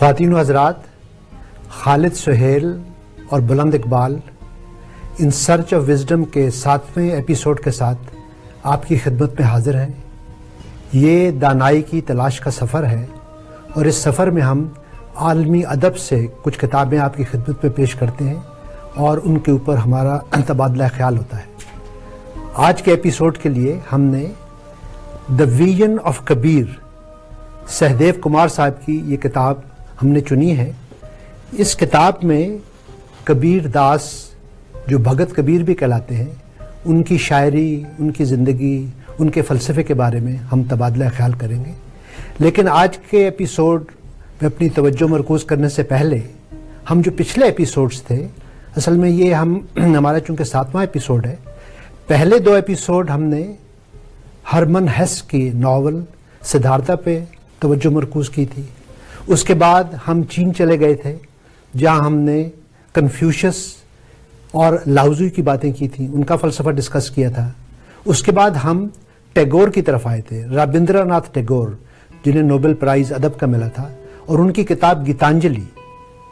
خواتین و حضرات، خالد سہیل اور بلند Iqbal in search of wisdom کے 7ویں ایپیسوڈ کے ساتھ آپ کی خدمت میں حاضر ہیں۔ یہ دانائی کی تلاش کا سفر ہے اور اس سفر میں ہم عالمی ادب سے کچھ کتابیں آپ کی خدمت میں پیش کرتے ہیں اور ان کے اوپر ہمارا تبادلہ خیال ہوتا ہے۔ آج کے ایپیسوڈ کے لیے ہم نے دا ویژن آف کبیر، سہدیو کمار صاحب کی یہ کتاب ہم نے چنی ہے۔ اس کتاب میں کبیر داس، جو بھگت کبیر بھی کہلاتے ہیں، ان کی شاعری، ان کی زندگی، ان کے فلسفے کے بارے میں ہم تبادلہ خیال کریں گے۔ لیکن آج کے ایپیسوڈ میں اپنی توجہ مرکوز کرنے سے پہلے ہم جو پچھلے ایپیسوڈز تھے، اصل میں یہ ہمارا چونکہ 7واں ایپیسوڈ ہے، پہلے 2 ایپیسوڈ ہم نے ہرمن ہیس کی ناول سدھارتھا پہ توجہ مرکوز کی تھی۔ اس کے بعد ہم چین چلے گئے تھے، جہاں ہم نے کنفیوشس اور لاؤزو کی باتیں کی تھیں، ان کا فلسفہ ڈسکس کیا تھا۔ اس کے بعد ہم ٹیگور کی طرف آئے تھے، رابندر ناتھ ٹیگور، جنہیں نوبل پرائز ادب کا ملا تھا، اور ان کی کتاب گیتانجلی،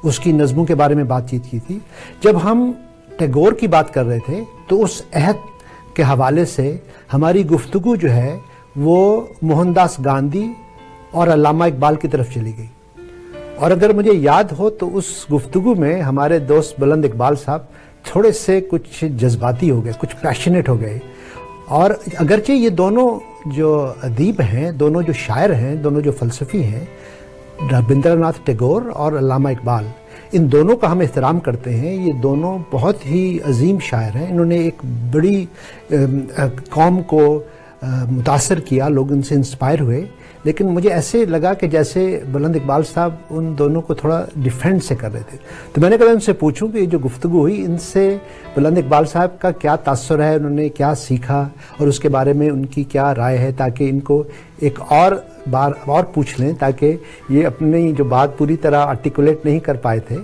اس کی نظموں کے بارے میں بات چیت کی تھی۔ جب ہم ٹیگور کی بات کر رہے تھے تو اس عہد کے حوالے سے ہماری گفتگو جو ہے وہ موہن داس گاندھی اور علامہ اقبال کی طرف چلی گئی، اور اگر مجھے یاد ہو تو اس گفتگو میں ہمارے دوست بلند اقبال صاحب تھوڑے سے کچھ جذباتی ہو گئے، کچھ پیشنیٹ ہو گئے۔ اور اگرچہ یہ دونوں جو ادیب ہیں، دونوں جو شاعر ہیں، دونوں جو فلسفی ہیں، رابندر ناتھ ٹیگور اور علامہ اقبال، ان دونوں کا ہم احترام کرتے ہیں۔ یہ دونوں بہت ہی عظیم شاعر ہیں، انہوں نے ایک بڑی قوم کو متاثر کیا، لوگ ان سے انسپائر ہوئے۔ لیکن مجھے ایسے لگا کہ جیسے بلند اقبال صاحب ان دونوں کو تھوڑا ڈیفینڈ سے کر رہے تھے، تو میں نے کہا ان سے پوچھوں کہ یہ جو گفتگو ہوئی، ان سے بلند اقبال صاحب کا کیا تاثر ہے، انہوں نے کیا سیکھا اور اس کے بارے میں ان کی کیا رائے ہے، تاکہ ان کو ایک اور بار اور پوچھ لیں، تاکہ یہ اپنی جو بات پوری طرح آرٹیکولیٹ نہیں کر پائے تھے،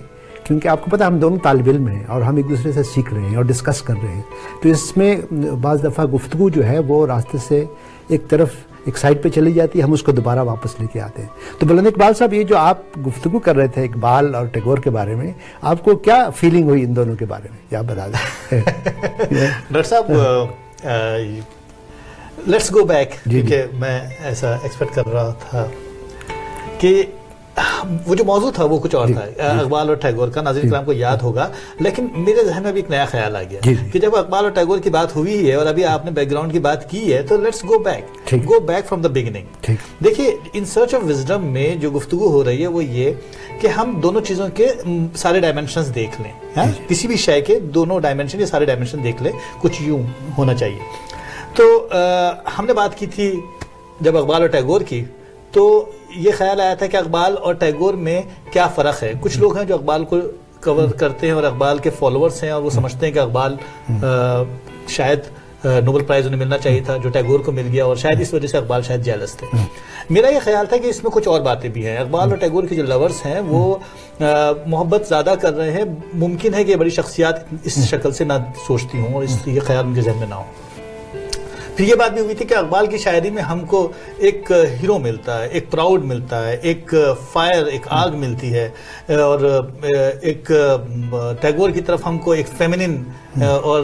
کیونکہ آپ کو پتہ ہم دونوں طالب علم ہیں اور ہم ایک دوسرے سے سیکھ رہے ہیں اور ڈسکس کر رہے ہیں، تو اس میں بعض دفعہ گفتگو جو ہے وہ راستے سے ایک طرف ایک سائڈ پہ چلی جاتی ہے، ہم اس کو دوبارہ واپس لے کے آتے ہیں۔ تو بلند اقبال صاحب، یہ جو آپ گفتگو کر رہے تھے اقبال اور ٹیگور کے بارے میں، آپ کو کیا فیلنگ ہوئی ان دونوں کے بارے میں، کیا بتا دیں؟ ڈاکٹر صاحب، لیٹس گو بیک، کیونکہ میں ایسا ایکسپیکٹ کر رہا تھا کہ وہ جو موضوع تھا وہ کچھ اور تھا، اقبال اور ٹیگور کا، ناظرین کرام کو یاد ہوگا، لیکن میرے ذہن میں بھی ایک نیا خیال آ گیا کہ جب اقبال اور ٹیگور کی بات ہوئی ہے اور ابھی آپ نے بیک گراؤنڈ کی بات کی ہے، تو let's go back from the beginning. دیکھیے، ان سرچ آف وزڈم میں جو گفتگو ہو رہی ہے وہ یہ کہ ہم دونوں چیزوں کے سارے ڈائمینشنز دیکھ لیں، کسی بھی شے کے دونوں ڈائمینشن یا سارے ڈائمینشن دیکھ لیں، کچھ یوں ہونا چاہیے۔ تو ہم نے بات کی تھی جب اقبال اور ٹیگور کی، تو یہ خیال آیا تھا کہ اقبال اور ٹیگور میں کیا فرق ہے۔ کچھ لوگ ہیں جو اقبال کو کور کرتے ہیں اور اقبال کے فالوورز ہیں، اور وہ سمجھتے ہیں کہ اقبال شاید نوبل پرائز انہیں ملنا چاہیے تھا جو ٹیگور کو مل گیا، اور شاید اس وجہ سے اقبال شاید جیلس تھے۔ میرا یہ خیال تھا کہ اس میں کچھ اور باتیں بھی ہیں۔ اقبال اور ٹیگور کے جو لورز ہیں وہ محبت زیادہ کر رہے ہیں، ممکن ہے کہ بڑی شخصیات اس شکل سے نہ سوچتی ہوں اور یہ خیال ان کے ذہن میں نہ ہو۔ پھر یہ بات بھی ہوئی تھی کہ اقبال کی شاعری میں ہم کو ایک ہیرو ملتا ہے، ایک پراؤڈ ملتا ہے، ایک فائر، ایک آگ ملتی ہے، اور ایک ٹیگور کی طرف ہم کو ایک فیمنن اور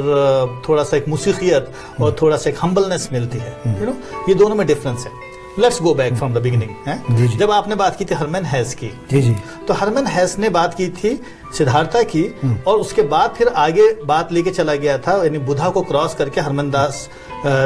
تھوڑا سا ایک موسیقیت اور تھوڑا سا ایک ہمبلنس ملتی ہے۔ یہ دونوں میں ڈفرینس ہے۔ Let's go back from the beginning. جب آپ نے بات کی تھی ہرمن ہیس کی، تو ہرمن ہیس نے بات کی تھی سدھارتھا کی، اور اس کے بعد پھر آگے بات لے کے چلا گیا تھا، یعنی بدھا کو کراس کر کے ہرمن داس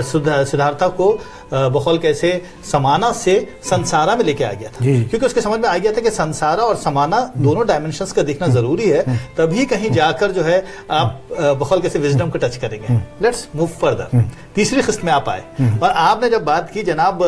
سدھارتھا کو بقول کیسے سمانا سے سنسارا میں لے کے آ گیا تھا، کیونکہ اس کے سمجھ میں آ گیا تھا کہ سنسارا اور سمانا دونوں ڈائمینشنز کا دیکھنا ضروری ہے، تبھی کہیں جا کر جو ہے آپ بقول کیسے وزڈم کو ٹچ کریں گے۔ Let's move further. تیسری قسط میں آپ آئے اور آپ نے جب بات کی جناب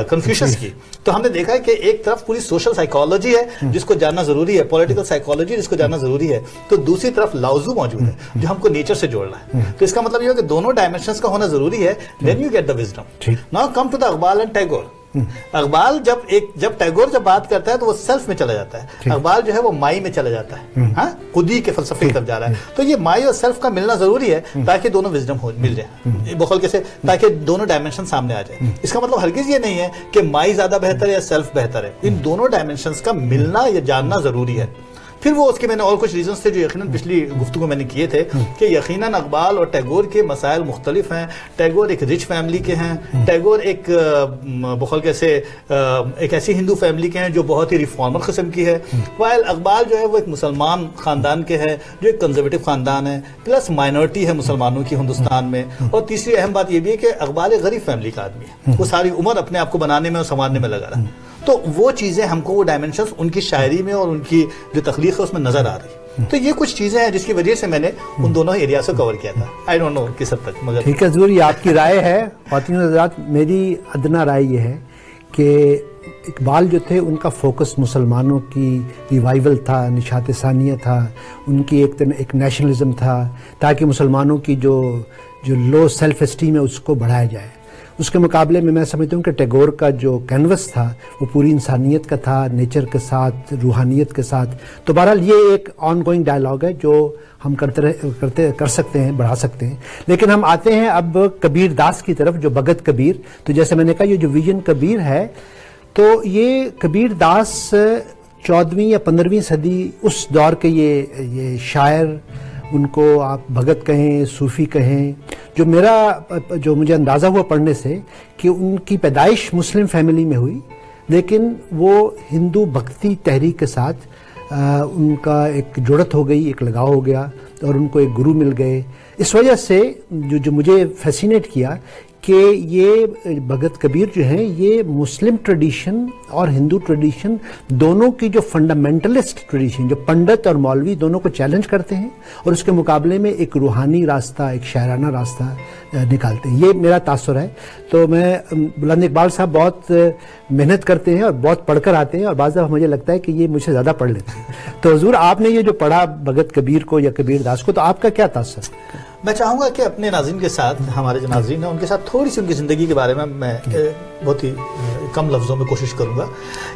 کنفیوشس کی، تو ہم نے دیکھا کہ ایک طرف پوری سوشل سائیکالوجی ہے جس کو جاننا ضروری ہے، پولیٹیکل سائیکالوجی جس کو جاننا ضروری ہے، تو دوسری طرف لاؤزو موجود ہے جو ہم کو نیچر سے جوڑ رہا ہے۔ تو اس کا مطلب یہ ہے کہ دونوں ڈائمینشنز کا ہونا ضروری ہے، دین you get the wisdom. Now come to the Iqbal and Tagore. Iqbal جب ٹیگور جب بات کرتا ہے تو وہ سیلف میں چلا جاتا ہے، اقبال جو ہے وہ مائی میں چلا جاتا ہے، ہاں خودی کے فلسفے کی طرف جا رہا ہے. تو یہ مائی اور سیلف کا ملنا ضروری ہے تاکہ دونوں وزڈم مل جائیں بخول کیسے، تاکہ دونوں ڈائمنشن سامنے آ جائیں. اس کا مطلب ہرگز یہ نہیں ہے کہ مائی زیادہ بہتر ہے یا سیلف بہتر ہے، ان دونوں ڈائمنشنز کا ملنا یا جاننا ضروری ہے. پھر وہ اس کے میں نے اور کچھ ریزنز تھے جو یقیناً پچھلی گفتگو میں نے کیے تھے کہ یقیناً اقبال اور ٹیگور کے مسائل مختلف ہیں. ٹیگور ایک رچ فیملی کے ہیں، ٹیگور ایک بخول کیسے ایک ایسی ہندو فیملی کے ہیں جو بہت ہی ریفارمر قسم کی ہے، وائل اقبال جو ہے وہ ایک مسلمان خاندان کے ہے جو ایک کنزرویٹو خاندان ہے، پلس مائنورٹی ہے مسلمانوں کی ہندوستان میں. اور تیسری اہم بات یہ بھی ہے کہ اقبال ایک غریب فیملی کا آدمی ہے، وہ ساری عمر اپنے آپ کو بنانے میں اور سنوارنے میں لگا رہا. تو وہ چیزیں ہم کو وہ ڈائمنشنز ان کی شاعری میں اور ان کی جو تخلیق ہے اس میں نظر آ رہی. تو یہ کچھ چیزیں ہیں جس کی وجہ سے میں نے ان دونوں ایریاز کو کور کیا تھا. آئی ڈونٹ نو کس حد تک، مگر ٹھیک ہے حضور، یہ آپ کی رائے ہے. خواتین حضرات، میری ادنا رائے یہ ہے کہ اقبال جو تھے ان کا فوکس مسلمانوں کی ریوائول تھا، نشاط ثانیہ تھا، ان کی ایک نیشنلزم تھا تاکہ مسلمانوں کی جو لو سیلف اسٹیم ہے اس کو بڑھایا جائے. اس کے مقابلے میں میں سمجھتا ہوں کہ ٹیگور کا جو کینوس تھا وہ پوری انسانیت کا تھا، نیچر کے ساتھ، روحانیت کے ساتھ. تو بہرحال یہ ایک آن گوئنگ ڈائلاگ ہے جو ہم کر سکتے ہیں، بڑھا سکتے ہیں. لیکن ہم آتے ہیں اب کبیر داس کی طرف، جو بھگت کبیر. تو جیسے میں نے کہا یہ جو ویژن کبیر ہے، تو یہ کبیر داس 14ویں یا 15ویں صدی اس دور کے یہ شاعر، ان کو آپ بھگت کہیں، صوفی کہیں، جو مجھے اندازہ ہوا پڑھنے سے کہ ان کی پیدائش مسلم فیملی میں ہوئی، لیکن وہ ہندو بھکتی تحریک کے ساتھ ان کا ایک جڑت ہو گئی، ایک لگاؤ ہو گیا اور ان کو ایک گرو مل گئے. اس وجہ سے جو مجھے فیسینیٹ کیا کہ یہ بھگت کبیر جو ہیں یہ مسلم ٹریڈیشن اور ہندو ٹریڈیشن دونوں کی جو فنڈامنٹلسٹ ٹریڈیشن، جو پنڈت اور مولوی دونوں کو چیلنج کرتے ہیں اور اس کے مقابلے میں ایک روحانی راستہ، ایک شاعرانہ راستہ نکالتے ہیں. یہ میرا تاثر ہے. تو میں بلند اقبال صاحب بہت محنت کرتے ہیں اور بہت پڑھ کر آتے ہیں، اور بعض دفعہ مجھے لگتا ہے کہ یہ مجھ سے زیادہ پڑھ لیتے ہیں. تو حضور آپ نے یہ جو پڑھا بھگت کبیر کو یا کبیر داس کو، تو آپ کا کیا تاثر؟ میں چاہوں گا کہ اپنے ناظرین کے ساتھ، ہمارے جو ناظرین ہیں ان کے ساتھ تھوڑی سی ان کی زندگی کے بارے میں بہت ہی کم لفظوں میں کوشش کروں گا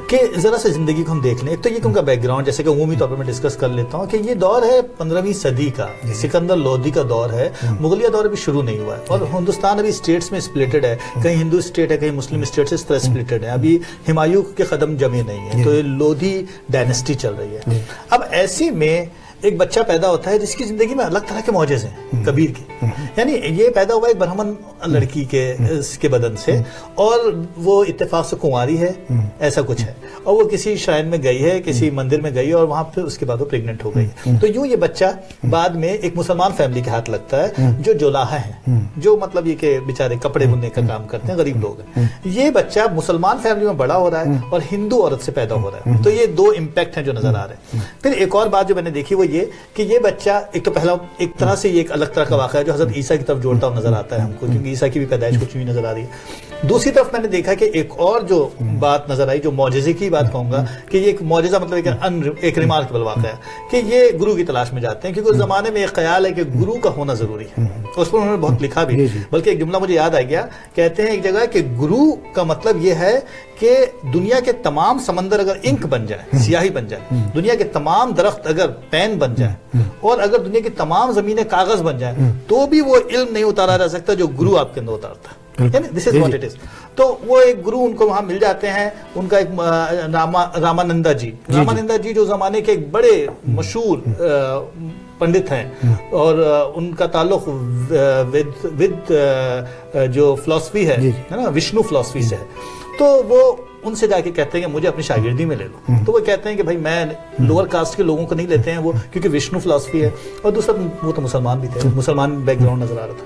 کہ ذرا سے زندگی کو ہم دیکھ لیں. ایک تو یہ کہ ان کا بیک گراؤنڈ جیسے کہ عمومی طور پر میں ڈسکس کر لیتا ہوں کہ یہ دور ہے 15ویں صدی کا، سکندر لودھی کا دور ہے. مغلیہ دور ابھی شروع نہیں ہوا ہے اور ہندوستان ابھی اسٹیٹس میں سپلٹڈ ہے، کہیں ہندو اسٹیٹ ہے، کہیں مسلم اسٹیٹ سے اس طرح سپلٹڈ ہے. ابھی ہمایوں کے قدم جمے نہیں ہیں، تو یہ لودھی ڈائنسٹی چل رہی ہے. اب ایسے میں ایک بچہ پیدا ہوتا ہے جس کی زندگی میں الگ طرح کے معجزے ہیں کبیر کے. یعنی یہ پیدا ہوا ایک برہمن لڑکی کے بدن سے، اور وہ اتفاق سے کنواری ہے، ایسا کچھ ہے، اور وہ کسی شرائن میں گئی ہے، کسی مندر میں گئی، اور وہاں پھر اس کے بعد وہ پریگننٹ ہو گئی. تو یوں یہ بچہ بعد میں ایک مسلمان فیملی کے ہاتھ لگتا ہے جو جولاہا ہیں، جو مطلب یہ کہ بیچارے کپڑے بننے کا کام کرتے ہیں، غریب لوگ ہیں. یہ بچہ مسلمان فیملی میں بڑا ہو رہا ہے اور ہندو عورت سے پیدا ہو رہا ہے. تو یہ دو امپیکٹ ہیں جو نظر آ رہے ہیں. پھر ایک اور بات جو میں نے دیکھی وہ یہ کہ یہ بچہ ایک تو پہلا ایک طرح سے یہ ایک الگ طرح کا واقعہ ہے جو حضرت عیسیٰ کی طرف جوڑتا ہوا نظر آتا ہے ہم کو، کیونکہ عیسیٰ کی بھی پیدائش کچھ نہیں نظر آ رہی ہے. دوسری طرف میں نے دیکھا کہ ایک اور جو بات نظر آئی، جو معجزے کی بات کہوں گا کہ یہ ایک معجزہ مطلب ایک ریمارکیبل واقعہ ہے کہ یہ گرو کی تلاش میں جاتے ہیں، کیونکہ اس زمانے میں ایک خیال ہے کہ گرو کا ہونا ضروری ہے. اس پر انہوں نے بہت لکھا بھی، بلکہ ایک جملہ مجھے یاد آ گیا، کہتے ہیں ایک جگہ کہ گرو کا مطلب یہ ہے کہ دنیا کے تمام سمندر اگر انک بن جائے، سیاہی بن جائے، دنیا کے تمام درخت اگر پین بن جائے، اور اگر دنیا کی تمام زمینیں کاغذ بن جائیں، تو بھی وہ علم نہیں اتارا جا سکتا جو گرو آپ کے اندر اتارتا ہے. This is what it is. تو وہ ایک گرو ان کو وہاں مل جاتے ہیں. ان کا ایک رامانندا جی جو زمانے کے ایک بڑے مشہور پنڈت ہیں، اور ان کا تعلق ود جو فلسفی ہے نا، وشنو فلسفی سے ہے. تو وہ ان سے جا کے کہتے ہیں کہ مجھے اپنی شاگردی میں لے لو. تو وہ کہتے ہیں کہ بھائی میں لوور کاسٹ کے لوگوں کو نہیں لیتے ہیں وہ، کیونکہ وشنو فلسفی ہے، اور دوسرا وہ تو مسلمان بھی تھے، مسلمان بیک گراؤنڈ نظر آ رہا تھا.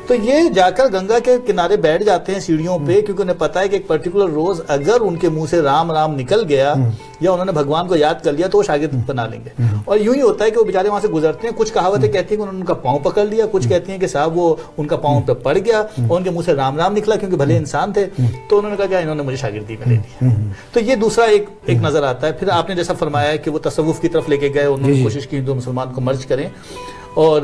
تو یہ جا کر گنگا کے کنارے بیٹھ جاتے ہیں سیڑھیوں پہ، کیونکہ انہیں پتا ہے کہ ایک پرٹیکولر روز اگر ان کے منہ سے رام رام نکل گیا یا انہوں نے بھگوان کو یاد کر لیا تو وہ شاگرد بنا لیں گے. اور یوں ہی ہوتا ہے کہ وہ بیچارے وہاں سے گزرتے ہیں. کچھ کہاوتیں کہتی ہیں کہ انہوں نے ان کا پاؤں پکڑ لیا، کچھ کہتی ہیں کہ صاحب وہ ان کا پاؤں پہ پڑ گیا اور ان کے منہ سے رام رام نکلا، کیونکہ بھلے انسان تھے. تو انہوں نے کہا کہ انہوں نے مجھے شاگردی میں لے لیا. تو یہ دوسرا ایک نظر آتا ہے. پھر آپ نے جیسا فرمایا کہ وہ تصوف کی طرف لے کے گئے، انہوں نے کوشش کی ہندو مسلمان کو مرج کریں. اور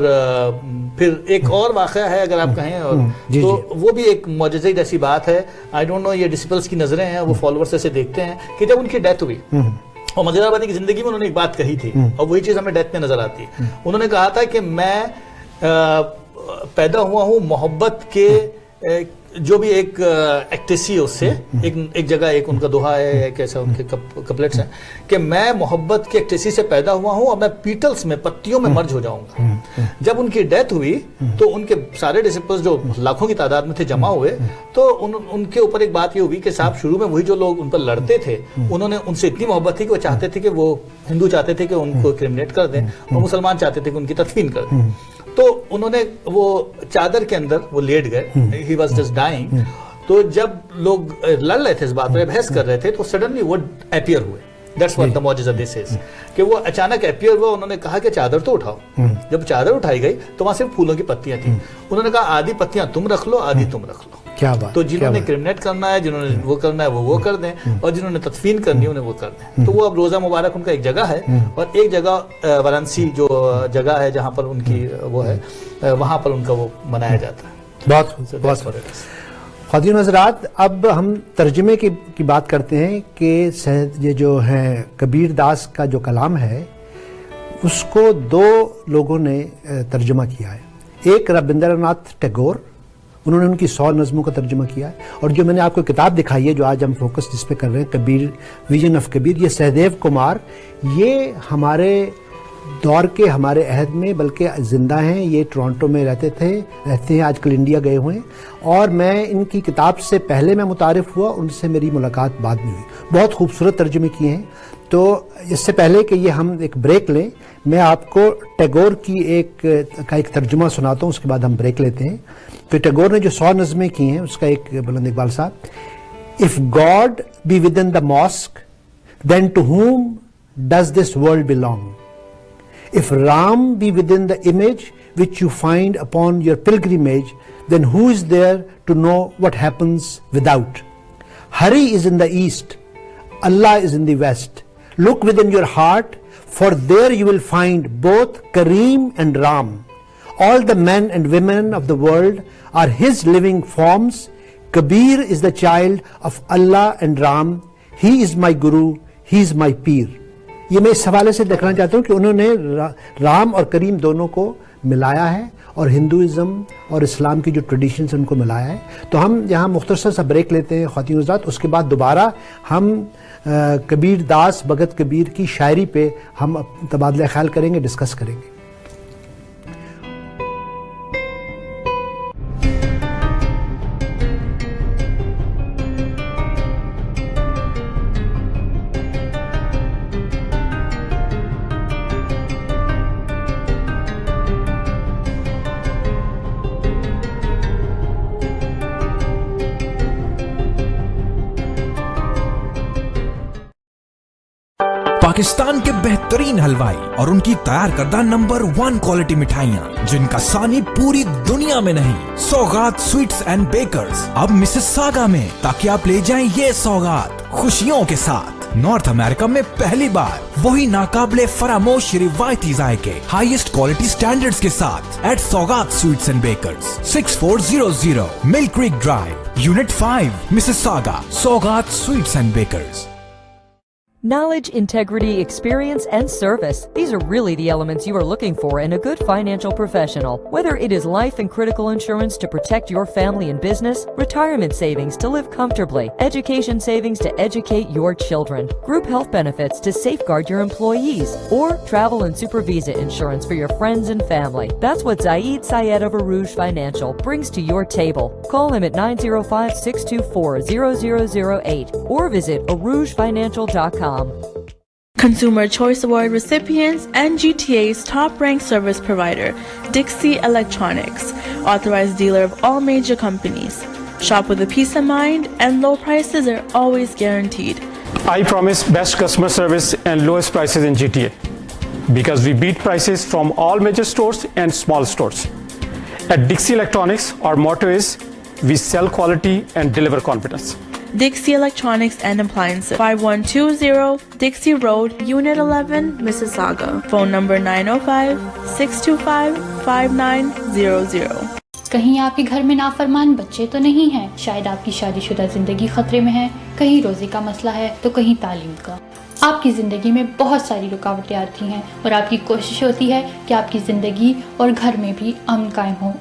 پھر ایک اور واقعہ ہے اگر آپ کہیں اور تو وہ بھی ایک معجزے جیسی بات ہے. آئی ڈونٹ نو یہ ڈسپلس کی نظریں ہیں, وہ فالوورس ایسے دیکھتے ہیں کہ جب ان کی ڈیتھ ہوئی اور مزیدار بات ہے کہ زندگی میں انہوں نے ایک بات کہی تھی اور وہی چیز ہمیں ڈیتھ میں نظر آتی ہے. انہوں نے کہا تھا کہ میں پیدا ہوا ہوں محبت کے, جو بھی ایک ایکٹیسی ہے اس سے, ایک جگہ ایک ان کا دوہا ہے, ایک ایسا ان کے کپلیٹس ہیں کہ میں محبت کی ایکٹیسی سے پیدا ہوا ہوں اور میں پیٹلز میں, پتیوں میں مرج ہو جاؤں گا. جب ان کی ڈیتھ ہوئی تو ان کے سارے ڈسپلز جو لاکھوں کی تعداد میں تھے جمع ہوئے, تو ان کے اوپر ایک بات یہ ہوئی کہ صاحب شروع میں وہی جو لوگ ان پر لڑتے تھے انہوں نے ان سے اتنی محبت تھی کہ وہ چاہتے تھے کہ وہ ہندو چاہتے تھے کہ ان کو کرمنیٹ کر دیں اور مسلمان چاہتے تھے کہ ان کی تدفین کر دیں. تو انہوں نے وہ چادر کے اندر وہ لیٹ گئے, ہی واز جسٹ ڈائنگ. تو جب لوگ لڑ رہے تھے اس بات پر, بحث کر رہے تھے, تو سڈنلی وہ اپیئر ہوئے. دیٹس واٹ دی معجزہ دس از, کہ وہ اچانک اپیئر ہوا. انہوں نے کہا کہ چادر تو اٹھاؤ. جب چادر اٹھائی گئی تو وہاں صرف پھولوں کی پتیاں تھیں. انہوں نے کہا آدھی پتیاں تم رکھ لو, آدھی تم رکھ لو. کیا بات. تو جنہوں نے کرمنیٹ کرنا ہے, جنہوں نے وہ کرنا ہے وہ کر دیں, اور جنہوں نے تدفین کرنی ہے انہیں وہ کر دیں. تو وہ اب روزہ مبارک ان کا ایک جگہ ہے, اور ایک جگہ وارانسی جو جگہ ہے جہاں پر ان کی وہ ہے, وہاں پر ان کا وہ منایا جاتا ہے. بہت خواتین و حضرات, اب ہم ترجمے کی بات کرتے ہیں کہ یہ جو ہے کبیر داس کا جو کلام ہے اس کو دو لوگوں نے ترجمہ کیا ہے. ایک رابندر ناتھ ٹیگور, انہوں نے ان کی 100 نظموں کا ترجمہ کیا ہے. اور جو میں نے آپ کو کتاب دکھائی ہے جو آج ہم فوکس جس پہ کر رہے ہیں, کبیر ویژن آف کبیر, یہ سہدیو کمار, یہ ہمارے دور کے ہمارے عہد میں بلکہ زندہ ہیں. یہ ٹورانٹو میں رہتے ہیں, آج کل انڈیا گئے ہوئے ہیں. اور میں ان کی کتاب سے پہلے میں متعارف ہوا, ان سے میری ملاقات بعد میں ہوئی. بہت خوبصورت ترجمے کیے ہیں. تو اس سے پہلے کہ یہ ہم ایک بریک لیں, میں آپ کو ٹیگور کی ایک ترجمہ سناتا ہوں, اس کے بعد ہم بریک لیتے ہیں. تو ٹیگور نے جو 100 نظمیں کی ہیں اس کا ایک بلند اقبال صاحب, If God be within the mosque, then to whom does this world belong? If Ram be within the image which you find upon your pilgrimage, then who is there to know what happens without? Hari is in the east, Allah is in the west. Look within your heart, for there you will find both Kareem and Ram. All the men and women of the world are his living forms. Kabir is the child of Allah and Ram. He is my Guru, he is my Peer. یہ میں اس حوالے سے دیکھنا چاہتا ہوں کہ انہوں نے رام اور کریم دونوں کو ملایا ہے اور ہندوازم اور اسلام کی جو ٹریڈیشنز ان کو ملایا ہے. تو ہم یہاں مختصر سا بریک لیتے ہیں خواتین حضرات, اس کے بعد دوبارہ ہم کبیر داس بھگت کبیر کی شاعری پہ ہم تبادلہ خیال کریں گے, ڈسکس کریں گے. پاکستان کے بہترین حلوائی اور ان کی تیار کردہ نمبر 1 کوالٹی مٹھائیاں جن کا ثانی پوری دنیا میں نہیں, سوغات سویٹس اینڈ بیکرز اب مسیساگا میں, تاکہ آپ لے جائیں یہ سوغات خوشیوں کے ساتھ. نارتھ امریکہ میں پہلی بار وہی ناقابل فراموش روایتی ذائقے ہائیسٹ کوالٹی سٹینڈرڈز کے ساتھ ایٹ سوغات sweets and bakers, 6400 Mill Creek Drive, unit 5, Mississauga. Saughat sweets and bakers. Knowledge, integrity, experience, and service. These are really the elements you are looking for in a good financial professional. Whether it is life and critical insurance to protect your family and business, retirement savings to live comfortably, education savings to educate your children, group health benefits to safeguard your employees, or travel and super visa insurance for your friends and family. That's what Zaid Syed of Arouge Financial brings to your table. Call him at 905-624-0008 or visit arougefinancial.com. Consumer Choice Award recipients and GTA's top-ranked service provider, Dixie Electronics, authorized dealer of all major companies. Shop with a peace of mind, and low prices are always guaranteed. I promise best customer service and lowest prices in GTA because we beat prices from all major stores and small stores. At Dixie Electronics, our motto is we sell quality and deliver confidence. Dixie Electronics and Appliances, 5120 Dixie Road, Unit 11, Mississauga. Phone number 905-625-5900. کہیں آپ کے گھر میں نافرمان بچے تو نہیں ہیں، شاید آپ کی شادی شدہ زندگی خطرے میں ہے، کہیں روزی کا مسئلہ ہے تو کہیں تعلیم کا۔ آپ کی زندگی میں بہت ساری رکاوٹیں آتی ہیں اور آپ کی کوشش ہوتی ہے کہ آپ کی زندگی اور گھر میں بھی امن قائم ہو۔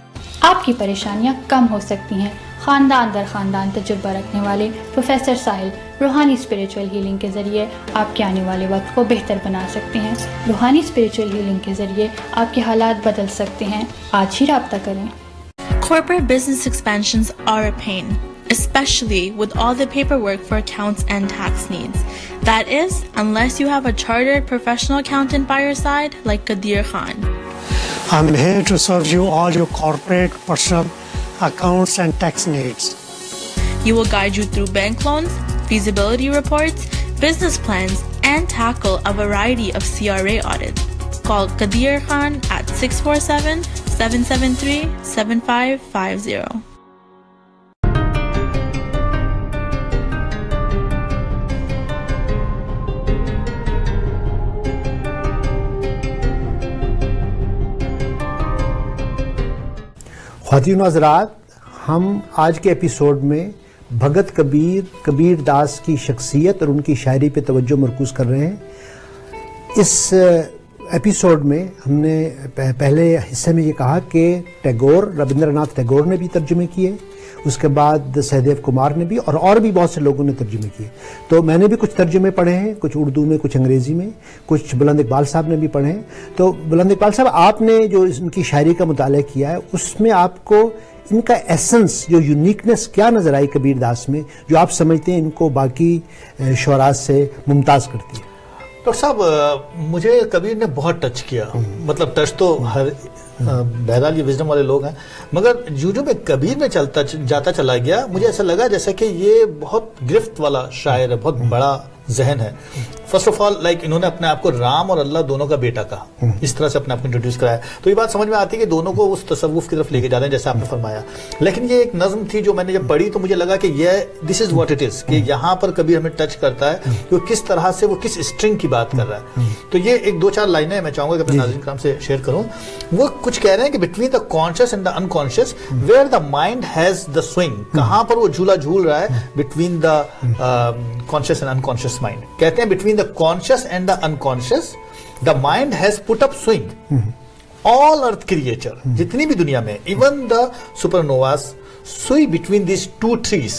آپ کی پریشانیاں کم ہو سکتی ہیں۔ خاندان در خاندان تجربہ رکھنے والے پروفیسر ساحل روحانی اسپریچول ہیلنگ کے ذریعے آپ کے آنے والے وقت کو بہتر بنا سکتے ہیں۔ روحانی اسپریچول ہیلنگ کے ذریعے آپ کے حالات بدل سکتے ہیں۔ آج ہی رابطہ کریں۔ Corporate business expansions are a pain, especially with all the paperwork for accounts and tax needs. That is, unless you have a chartered professional accountant by your side like Qadir Khan. I'm here to serve you all your corporate, personal, accounts and tax needs. He will guide you through bank loans, feasibility reports, business plans, and tackle a variety of CRA audits. Call Qadir Khan at 647-773-7550. خواتین و حضرات، ہم آج کے episode میں بھگت کبیر داس کی شخصیت اور ان کی شاعری پہ توجہ مرکوز کر رہے ہیں۔ اس ایپیسوڈ میں ہم نے پہلے حصے میں یہ کہا کہ ربندر ناتھ ٹیگور نے بھی ترجمے کیے، اس کے بعد سہدیو کمار نے بھی، اور بھی بہت سے لوگوں نے ترجمے کیے۔ تو میں نے بھی کچھ ترجمے پڑھے ہیں، کچھ اردو میں، کچھ انگریزی میں، کچھ بلند اقبال صاحب نے بھی پڑھے ہیں۔ تو بلند اقبال صاحب، آپ نے جو ان کی شاعری کا مطالعہ کیا ہے، اس میں آپ کو ان کا ایسنس، جو یونیکنس کیا نظر آئی کبیر داس میں، جو آپ سمجھتے ہیں ان کو باقی شعراء سے ممتاز کرتی ہے؟ ڈاکٹر صاحب، مجھے کبیر نے بہت ٹچ کیا، مطلب ٹچ تو ہر بہرحال یہ وزڈم والے لوگ ہیں، مگر جو میں کبیر میں جاتا چلا گیا، مجھے ایسا لگا جیسا کہ یہ بہت گرفت والا شاعر ہے، بہت بڑا ذہن ہے۔ فرسٹ آف آل انہوں نے اپنے آپ کو رام اور اللہ دونوں کا بیٹا کہا، اس طرح سے اپنے آپ کو انٹروڈیوس کرایا، تو یہ بات سمجھ میں آتی ہے کہ دونوں کو اس تصوف کی طرف لے کے جا رہے ہیں جیسا آپ نے فرمایا۔ لیکن یہ ایک نظم تھی جو میں نے جب پڑھی تو مجھے لگا کہ یہ دس از واٹ اٹ از، کہ یہاں پر کبیر ہمیں ٹچ کرتا ہے کہ وہ کس طرح سے، وہ کس اسٹرنگ کی بات کر رہا ہے۔ تو یہ ایک دو چار لائنیں میں چاہوں گا کہ اپنے ناظرین کرام سے شیئر کروں۔ وہ کچھ کہہ رہے ہیں کہ between the conscious and the unconscious where the mind has the swing, کہاں پر وہ جھولا جھول رہا ہے between the conscious and unconscious mind. کہتے ہیں between the conscious and the unconscious the mind has put up swing. All earth creature, jitni bhi duniya mein, even the supernovas swing between these two trees,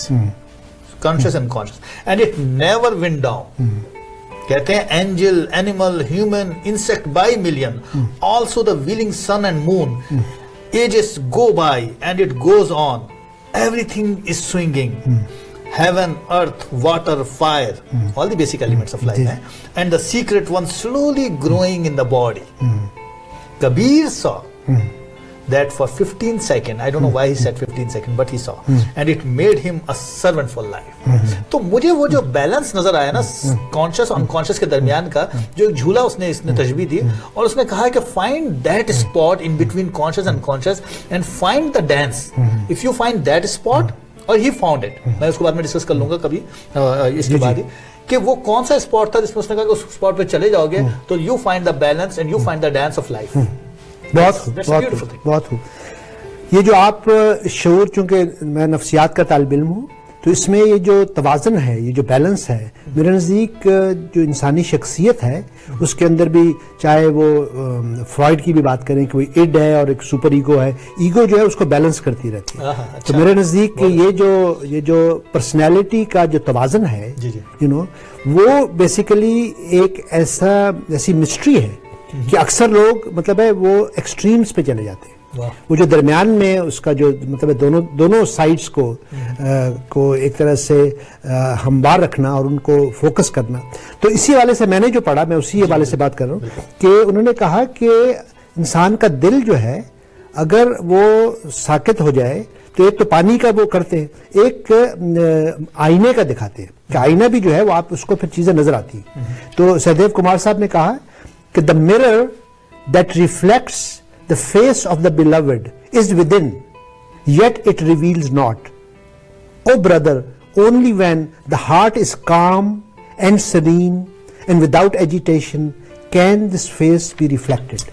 conscious and conscious, and it never went down. کہتے ہیں angel, animal, human, insect by million, also the wheeling sun and moon, ages go by and it goes on, everything is swinging. Heaven, earth, water, fire, all the basic elements of life, and the secret one slowly growing in the body. Kabir saw that for 15 seconds, I don't know why he said 15 seconds, but he saw, and it made him a servant for life. تو مجھے وہ جو balance نظر آیا نا conscious اور unconscious کے درمیان کا، جو ایک جھولا اس نے تشبیہ دی، اور اس نے کہا کہ find that spot in between conscious and unconscious and find the dance. If you find that spot, اور ہی فاؤنڈ اٹ، میں اس کو بعد میں ڈسکس کر لوں گا کبھی اس کے بعد ہی، کہ وہ کون سا اسپاٹ تھا جس میں اس نے کہا کہ اس اسپاٹ پہ چلے جاؤ گے تو you find the balance and you find the dance of life. بہت خوب. یہ جو آپ شعور، چونکہ میں نفسیات کا طالب علم ہوں، تو اس میں یہ جو توازن ہے، یہ جو بیلنس ہے، میرے نزدیک جو انسانی شخصیت ہے اس کے اندر بھی، چاہے وہ فرائڈ کی بھی بات کریں کہ وہ ایڈ ہے اور ایک سپر ایگو ہے، ایگو جو ہے اس کو بیلنس کرتی رہتی ہے. تو میرے نزدیک یہ جو پرسنالٹی کا جو توازن ہے، یو نو، وہ بیسیکلی ایک ایسی مسٹری ہے کہ اکثر لوگ مطلب ہے وہ ایکسٹریمز پہ چلے جاتے ہیں. وہ جو درمیان میں اس کا جو مطلب دونوں سائڈز کو ایک طرح سے ہموار رکھنا اور ان کو فوکس کرنا. تو اسی حوالے سے میں نے جو پڑھا، میں اسی حوالے سے بات کر رہا ہوں کہ انہوں نے کہا کہ انسان کا دل جو ہے اگر وہ ساکت ہو جائے تو ایک تو پانی کا وہ کرتے ہیں، ایک آئینے کا دکھاتے ہیں کہ آئینہ بھی جو ہے وہ آپ اس کو پھر چیزیں نظر آتی ہیں. تو سہدیو کمار صاحب نے کہا کہ the mirror that reflects the face of the beloved is within, yet it reveals not. Oh brother, only when the heart is calm and serene and without agitation can this face be reflected.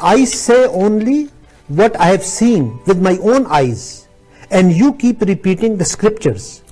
I say only what I have seen with my own eyes, and you keep repeating the scriptures.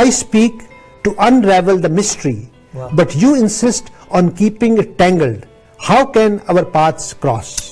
I speak to unravel the mystery, Wow. but you insist on keeping it tangled. How can our paths cross?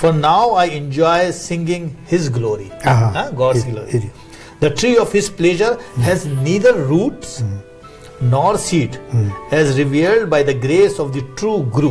For now I enjoy singing His glory, God's glory. The tree of His pleasure has neither roots nor seed, as revealed by the grace of the true Guru.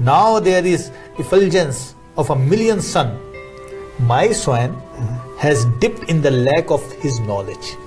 Now there is effulgence of a million sun. My swan has dipped in the lake of His knowledge.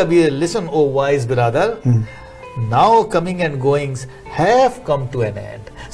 Kabir, listen, O wise brother. Now coming and goings have come to an end.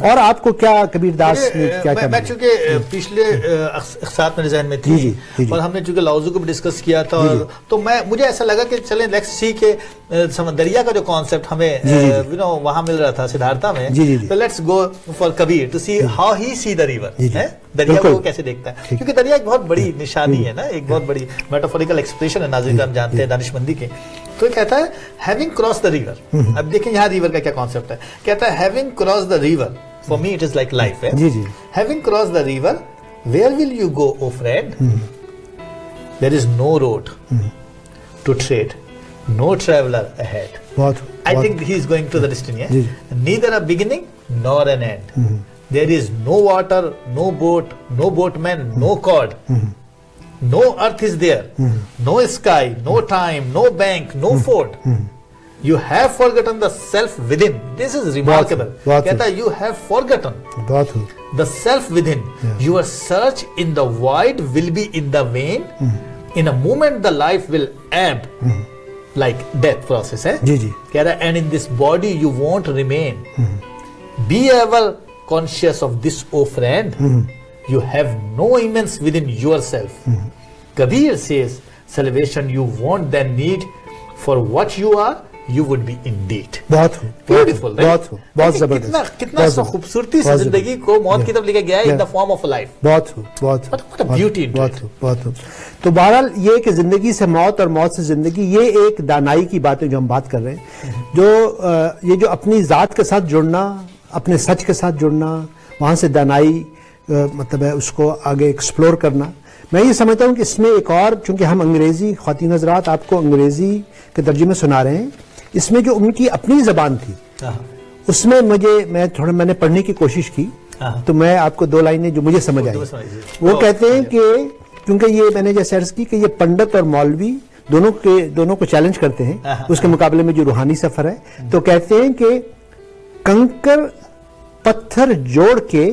اور آپ کو کیا کبیر داس نے کیا میں چونکہ پچھلے اقساط میرے ذہن میں تھی اور ہم نے چونکہ لاؤزو کو بھی ڈسکس کیا تھا تو مجھے ایسا لگا کہ چلیں لیٹس سی کہ دریا کا جو کانسیپٹ ہمیں وہاں مل رہا تھا سدھارتھا میں، تو let's go for Kabir to see how he see the river, دریا کو کیسے دیکھتا ہے، کیونکہ دریا ایک بہت بڑی نشانی ہے نا، ایک بہت بڑی میٹافوریکل ایکسپریشن ہے، ناظرین ہم جانتے ہیں دانش مندی کے. تو کہتا ہے ہیونگ کراس دا ریور. اب دیکھیں یہاں ریور کا کیا کانسیپٹ ہے. کہتا ہے having cross the river, for me it is like life ہے. Having cross the river where will you go o friend, there is no road to tread, no traveller ahead. I think he is going to the destiny. Neither a beginning nor an end. There is no water, no boat, no boatman, no cord. No earth is there. No sky, no time, no bank, no fort. You have forgotten the self within. This is remarkable. Kehta you have forgotten the self within. Your search in the void will be in the vain. In a moment the life will ebb. Like death process hai. Keh raha, and in this body you won't remain. Be ever conscious of this, O friend. You have no immense within yourself. Kabir says, salvation you won't then need, for what you are you would be indeed. Beautiful, right? بہت زبردست. کتنا خوبصورتی سے زندگی کو موت کی طرف لے کے گیا ہے in the form of a life. بہت What a beauty into it. بہت. تو بہرحال یہ کہ زندگی سے موت اور موت سے زندگی، یہ ایک دانائی کی بات ہے جو ہم بات کر رہے ہیں. جو یہ جو اپنی ذات کے ساتھ جڑنا، اپنے سچ کے ساتھ جڑنا، وہاں سے دانائی مطلب ہے اس کو آگے ایکسپلور کرنا. میں یہ سمجھتا ہوں کہ اس میں ایک اور، چونکہ ہم انگریزی، خواتین حضرات آپ کو انگریزی کے ترجمے سنا رہے ہیں، اس میں جو ان کی اپنی زبان تھی اس میں میں نے پڑھنے کی کوشش کی، تو میں آپ کو 2 لائنیں جو مجھے سمجھ آئی. وہ کہتے ہیں کہ کیونکہ یہ میں نے جیسے عرض کی کہ یہ پنڈت اور مولوی دونوں کو چیلنج کرتے ہیں، اس کے مقابلے میں جو روحانی سفر ہے، تو کہتے ہیں کہ کنکر پتھر جوڑ کے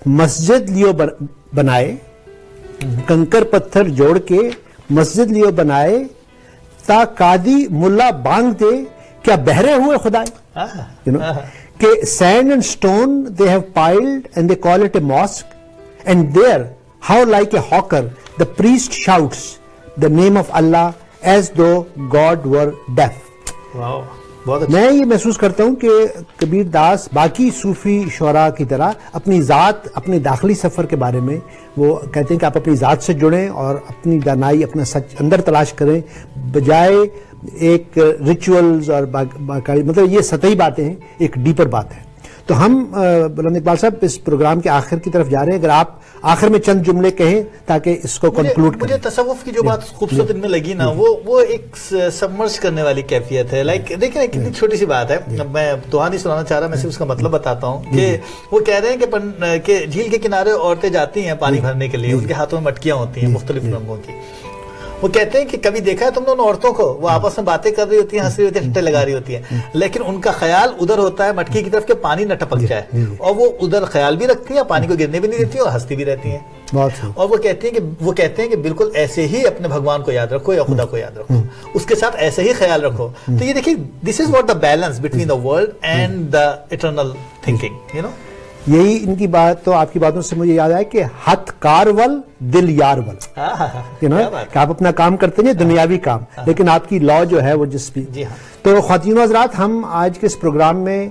مسجد لیو بنائے، کنکر پتھر جوڑ کے مسجد لیو بنائے، تا قاضی ملا بانگ دے کیا بہرے ہوئے خدائے. کہ sand and stone they have piled and they call it a mosque, and there how like a hawker the priest shouts the name of Allah as though God were deaf. Wow. میں یہ محسوس کرتا ہوں کہ کبیر داس باقی صوفی شعراء کی طرح اپنی ذات، اپنے داخلی سفر کے بارے میں وہ کہتے ہیں کہ آپ اپنی ذات سے جڑیں اور اپنی دانائی، اپنا سچ اندر تلاش کریں، بجائے ایک ریچولز اور مطلب یہ سطحی باتیں ہیں، ایک ڈیپر بات ہے. تو ہم بلند اقبال صاحب اس پروگرام کے آخر کی طرف جا رہے ہیں. اگر آپ آخر میں چند جملے کہیں تاکہ اس کو کنکلوڈ کریں. مجھے تصوف کی جو بات خوبصورت ان میں لگی نا، وہ ایک سبمرج کرنے والی کیفیت ہے. لائک دیکھیں کتنی چھوٹی سی بات ہے، میں دعا نہیں سنانا چاہ رہا، میں صرف اس کا مطلب بتاتا ہوں کہ وہ کہہ رہے ہیں کہ جھیل کے کنارے عورتیں جاتی ہیں پانی بھرنے کے لیے، ان کے ہاتھوں میں مٹکیاں ہوتی ہیں مختلف رنگوں کی. وہ کہتے ہیں کہ کبھی دیکھا ہے تم نے ان عورتوں کو، وہ آپس میں باتیں کر رہی ہوتی ہیں، ہنس رہی ہوتی ہیں، ٹھٹے لگا رہی ہوتی ہیں، لیکن ان کا خیال ادھر ہوتا ہے مٹکی کی طرف کہ پانی نہ ٹپک جائے، اور وہ ادھر خیال بھی رکھتی ہیں، پانی کو گرنے بھی نہیں دیتی اور ہنستی بھی رہتی ہیں. اور وہ کہتے ہیں کہ بالکل ایسے ہی اپنے بھگوان کو یاد رکھو یا خدا کو یاد رکھو، اس کے ساتھ ایسے ہی خیال رکھو. تو یہ دیکھیے this is what the balance between the world and the eternal thinking, you know. یہی ان کی بات، تو آپ کی باتوں سے مجھے یاد آیا کہ ہتھ کار ول دل یار ول، کہ آپ اپنا کام کرتے ہیں دنیاوی کام، لیکن آپ کی لا جو ہے وہ جس بھی. تو خواتین و حضرات، ہم آج کے اس پروگرام میں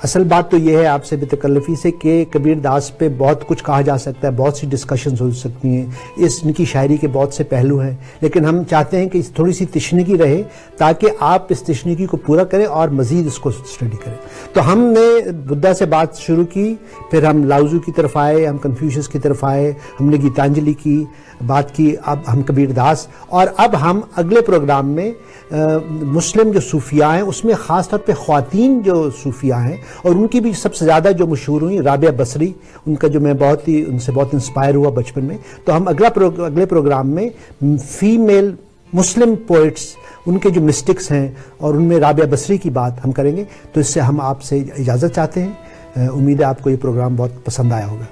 اصل بات تو یہ ہے آپ سے بے تکلفی سے کہ کبیر داس پہ بہت کچھ کہا جا سکتا ہے، بہت سی ڈسکشنز ہو سکتی ہیں، ان کی شاعری کے بہت سے پہلو ہیں، لیکن ہم چاہتے ہیں کہ تھوڑی سی تشنگی رہے تاکہ آپ اس تشنگی کو پورا کریں اور مزید اس کو اسٹڈی کریں. تو ہم نے بدھا سے بات شروع کی، پھر ہم لاؤزو کی طرف آئے، ہم کنفیوشس کی طرف آئے، ہم نے گیتانجلی کی بات کی، اب ہم کبیر داس، اور اب ہم اگلے پروگرام میں مسلم جو صوفیاء ہیں اس میں خاص طور پہ خواتین جو صوفیاء ہیں، اور ان کی بھی سب سے زیادہ جو مشہور ہوئی رابعہ بصری، ان کا جو میں ان سے بہت انسپائر ہوا بچپن میں. تو ہم اگلے پروگرام میں فیمیل مسلم پوئٹس، ان کے جو مسٹکس ہیں اور ان میں رابعہ بصری کی بات ہم کریں گے. تو اس سے ہم آپ سے اجازت چاہتے ہیں. امید ہے آپ کو یہ پروگرام بہت پسند آیا ہوگا.